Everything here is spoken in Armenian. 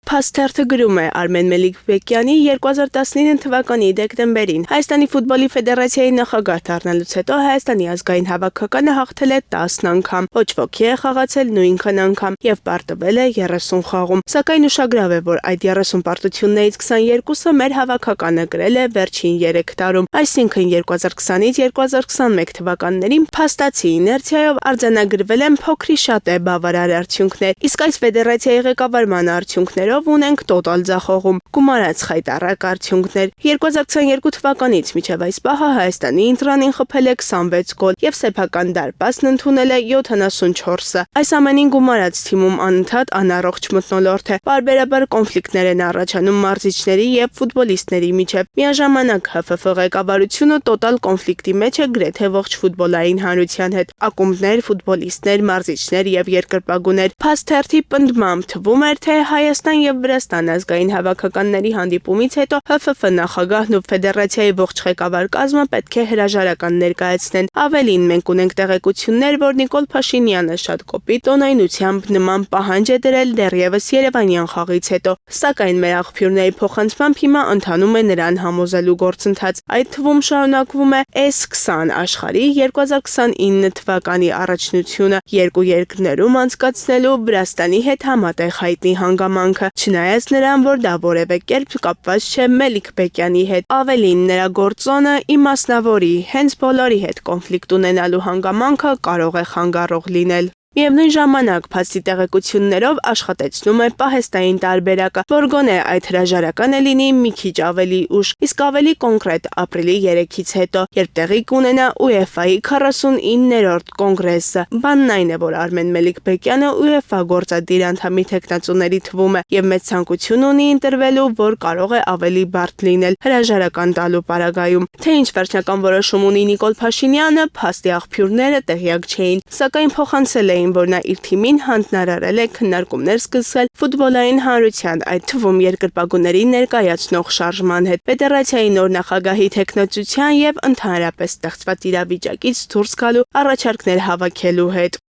Փաստերթը գրում է Արմեն Մելիքբեկյանի 2019 թվականի դեկտեմբերին Հայաստանի ֆուտբոլի ֆեդերացիայի նախագահ դառնալուց հետո Հայաստանի ազգային հավաքականը հաղթել է 10 անգամ, ոչ ոքի է խաղացել նույնքան անգամ եւ պարտվել է 30 խաղում։ Սակայն ուշագրավ է, որ այդ 30 պարտություններից 22-ը մեր հավաքականը գրել է վերջին 3 տարում, այսինքն 2020-ից 2021 թվականներին փաստացի իներցիայով արձանագրվել են փոքրի շատ է բավարար արդյունքներ, իսկ այս ֆեդերացիայի ղեկավարման արդյունքներով ունենք տոտալ ձախողում, գումարած խայտառակ արդյունքներ։ 2022 թվականից մինչև այս պահը Հայաստանի ինտրանին խփել է 26 գոլ եւ սեփական դարպասն ընդունել է 74-ը։ Այս ամենին գումարած թիմում անընդհատ անառողջ մթնոլորտ է։ Պարբերաբար կոնֆլիկտներ են առաջանում մարզիչների եւ ֆուտբոլիստների միջև։ Միաժամանակ ՀՖՖ ղեկավարությունը տոտալ կոնֆլիկտի մեջ է գրեթե ողջ ֆուտբոլային հանրության հետ։ Ակումբներ, ֆուտբոլիստներ, մարզիչներ եւ երկրպագուներ։ Փաստերթի պնդմամբ թվում էր, թե Հայաստան եւ Վրաստան ազգային հավաքականների հանդիպումից հետո ՀՖՖ նախագահն ու ֆեդերացիայի ողջ ղեկավար կազմը պետք է հրաժարական ներկայացնեն։ Ավելին, մենք ունենք տեղեկություններ, որ Նիկոլ Փաշինյանը շատ կոպիտ տոնայնությամբ նման պահանջ է դրել դեռևս Երևանյան խաղից հետո, սակայն մեր աղբյուրների փոխանցմամբ հիմա ընթանում է նրան համոզելու գործընթաց։ Այդ թվում շարունակվում է S20 աշխարհի 2029 թվականի առաջնությունը երկու երկրներում անցկացնելու Վրաստանի հետ համատեղ հայտնի հանգամանքը, չնայած նրան, որ դա որևէ կերպ կապված չէ Մելիքբեկյանի հետ։ Ավելին, նրա գործոնը իմասնավորի, հենց բոլորի հետ կոնֆլիկտ ունենալու հանգամանքը կարող է խանգարող լինել։ Միևնույն ժամանակ փաստի տեղեկություններով աշխատեցնում է պահեստային տարբերակը, որ գոնե այդ հրաժարականը լինի մի քիչ ավելի ուշ, իսկ ավելի կոնկրետ ապրիլի 3-ից հետո, երբ տեղի կունենա UEFA-ի 49-րդ կոնգրեսը։ Բանն այն է, որ Արմեն Մելիքբեկյանը UEFA գործադիր անդամի թեկնածուների թվում է եւ մեծ ցանկություն ունի ընտրվելու, որ կարող է ավելի բարդ լինել հրաժարական տալու պարագայում։ Թե ինչ վերջնական որոշում ունի Նիկոլ Փաշինյանը, փաստի աղբյուրները տեղյակ չէին, սակայն փոխանցել էին, որ նա իր թիմին հանձնարարել է քննարկումներ սկսել ֆուտբոլային հանրության, այդ թվում երկրպագուների ներկայացնող շարժման հետ, ֆեդերացիայի նոր նախագահի թեկնածության եւ ընդհանրապես ստեղծված իրավիճակից դուրս գալու առաջարկներ հավաքելու հետ։